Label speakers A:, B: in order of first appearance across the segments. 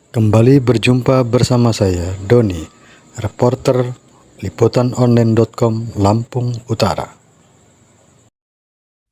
A: Kembali berjumpa bersama saya, Doni, reporter liputanonline.com Lampung Utara.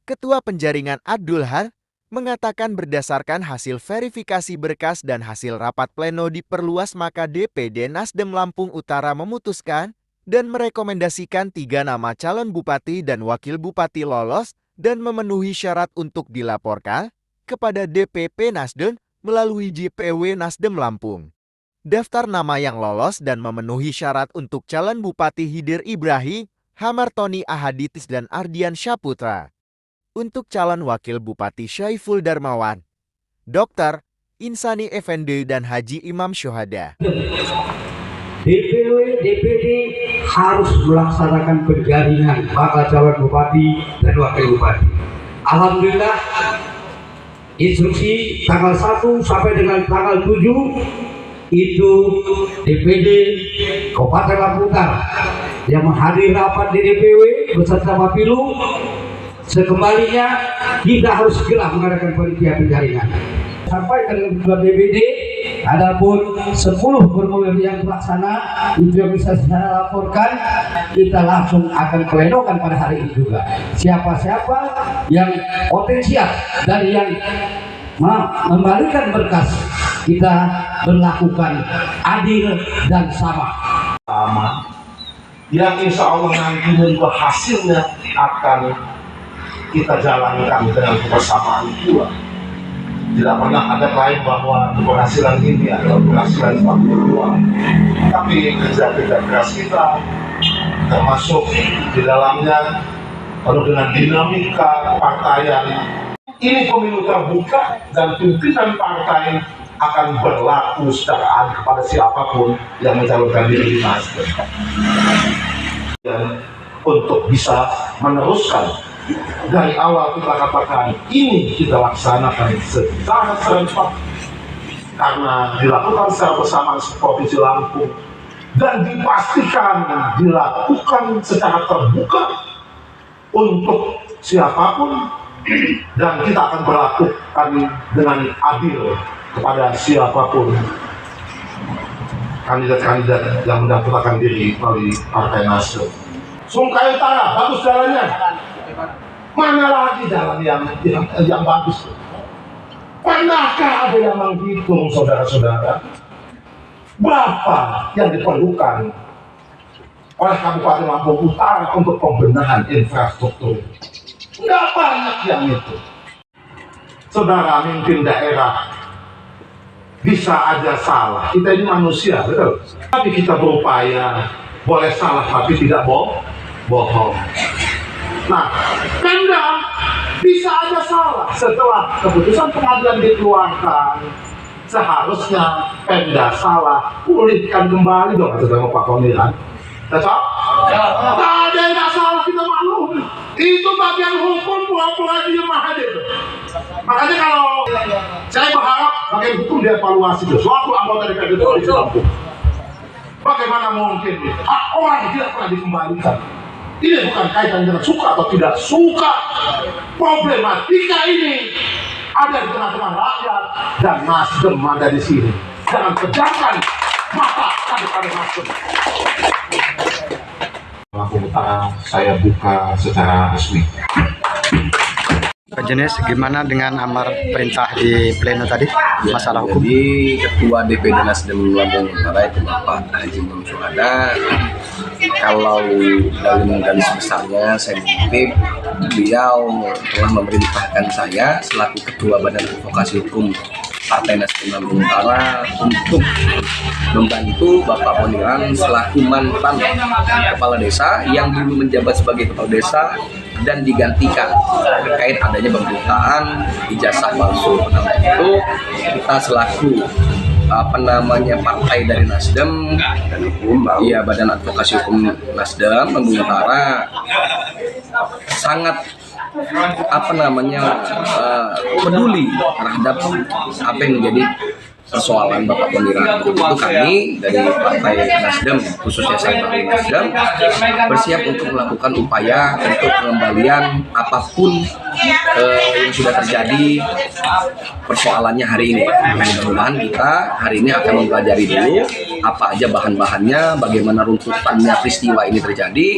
B: Ketua Penjaringan Abdul Har mengatakan berdasarkan hasil verifikasi berkas dan hasil rapat pleno diperluas, maka DPD Nasdem Lampung Utara memutuskan dan merekomendasikan 3 nama calon bupati dan wakil bupati lolos dan memenuhi syarat untuk dilaporkan kepada DPP Nasdem melalui JPW Nasdem Lampung. Daftar nama yang lolos dan memenuhi syarat untuk calon Bupati Hidir Ibrahim, Hamartoni Ahaditis dan Ardian Syaputra. Untuk calon Wakil Bupati Syaiful Darmawan, Dr. Insani Effendi dan Haji Imam Syuhada.
C: DPW, DPD harus melaksanakan penjaringan bakal calon bupati dan wakil bupati. Alhamdulillah, instruksi tanggal 1 sampai dengan tanggal 7 itu DPD Kabupaten Lampung Utara yang menghadiri rapat di DPW beserta Bapilu. Sekembalinya kita harus segera mengadakan panitia penjaringan. Sampai ke ketua DPD, adapun 10 formulir yang terlaksana itu yang bisa saya laporkan, kita langsung akan plenokan pada hari ini juga. Siapa-siapa yang potensial dan yang membalikan berkas, kita berlakukan adil dan sama.
D: Yang insya Allah nanti juga hasilnya akan kita jalankan dengan kebersamaan pula. Tidak pernah ada klaim bahwa keberhasilan ini adalah keberhasilan suatu peluang, tapi kerja keras kita termasuk di dalamnya penuh dengan dinamika partaian. Ini pemilu terbuka dan pimpinan partai akan berlaku secara adil kepada siapapun yang mencalonkan diri di Nasdem. Dan untuk bisa meneruskan dari awal kita katakan ini kita laksanakan secara serentak karena dilakukan secara bersamaan Provinsi Lampung dan dipastikan dilakukan secara terbuka untuk siapapun, dan kita akan berlakukan dengan adil kepada siapapun kandidat-kandidat yang mendaftarkan diri melalui Partai Nasdem. Sungai Utara bagus jalannya. Mana lagi jalan yang bagus? Pernahkah ada yang menghitung, saudara-saudara, berapa yang diperlukan oleh Kabupaten Lampung Utara untuk pembenahan infrastruktur? Nggak banyak yang itu. Saudara, mimpin daerah bisa aja salah. Kita ini manusia, betul? Tapi kita berupaya, boleh salah tapi tidak bohong. Nah, Pemda bisa aja salah setelah keputusan pengadilan dikeluarkan. Seharusnya Pemda salah, pulihkan kembali dong, sama Pak Pemilihan. Cocok? Nggak ada yang nggak salah, kita maklum. Itu bagian hukum, pura-pura diem aja itu. Makanya kalau saya berharap bagian hukum dievaluasi tuh. Suatu anggota DPD Provinsi Lampung, bagaimana mungkin hak orang tidak pernah dikembalikan? Ini bukan kaitan dengan suka atau tidak suka. Problematika ini ada di tengah-tengah rakyat dan Nasdem ada di sini. Jangan pejamkan mata pada Nasdem. Lampung Utara saya buka secara resmi.
A: Pak Jenis, gimana dengan amar perintah di pleno tadi masalah hukum?
E: Jadi Ketua DPD Nasdem Lampung Utara itu Bapak Haji Imam Syuhada, kalau dalam garis besarnya saya mengutip, beliau telah memerintahkan saya selaku Ketua Badan Advokasi Hukum Partai Nasdem Lampung Utara untuk membantu Bapak Moniran selaku mantan kepala desa yang dulu menjabat sebagai kepala desa dan digantikan terkait adanya pemberitaan ijazah palsu. Nah, itu kita selaku partai dari Nasdem dan hukum, Badan Advokasi Hukum Nasdem Lampung Utara sangat peduli terhadap apa yang menjadi persoalan Bapak Pemilihan. Itu kami dari Partai Nasdem, khususnya saya Partai Nasdem, bersiap untuk melakukan upaya untuk pengembalian apapun yang sudah terjadi persoalannya hari ini. Mudah-mudahan kita hari ini akan mempelajari dulu apa aja bahan-bahannya, bagaimana runtutannya peristiwa ini terjadi,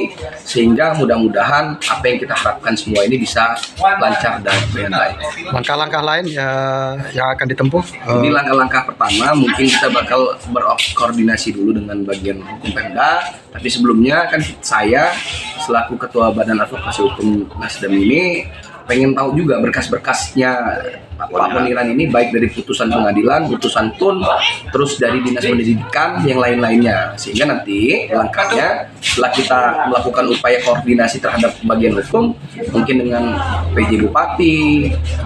E: sehingga mudah-mudahan apa yang kita harapkan semua ini bisa lancar dan dengan baik.
A: Langkah-langkah lain yang akan ditempuh.
E: Jadi langkah-langkah pertama mungkin kita bakal berkoordinasi dulu dengan bagian hukum Pemda, tapi sebelumnya kan saya selaku Ketua Badan Advokasi Hukum Nasdem ini pengen tahu juga berkas-berkasnya pelaporan ini, baik dari putusan pengadilan, putusan tun, terus dari dinas pendidikan, yang lain-lainnya. Sehingga nanti langkahnya setelah kita melakukan upaya koordinasi terhadap bagian hukum, mungkin dengan PJ Bupati,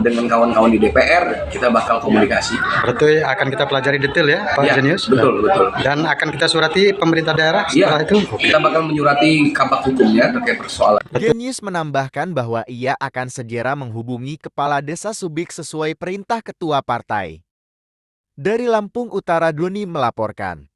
E: dengan kawan-kawan di DPR, kita bakal komunikasi.
A: Berarti akan kita pelajari detail ya, Pak
E: Ya,
A: Jenius?
E: betul.
A: Dan akan kita surati pemerintah daerah
E: Ya,
A: setelah itu?
E: kita bakal menyurati kabak hukumnya terkait persoalan.
B: Genius menambahkan bahwa ia akan segera menghubungi Kepala Desa Subik sesuai perintah Ketua Partai. Dari Lampung Utara, Doni melaporkan.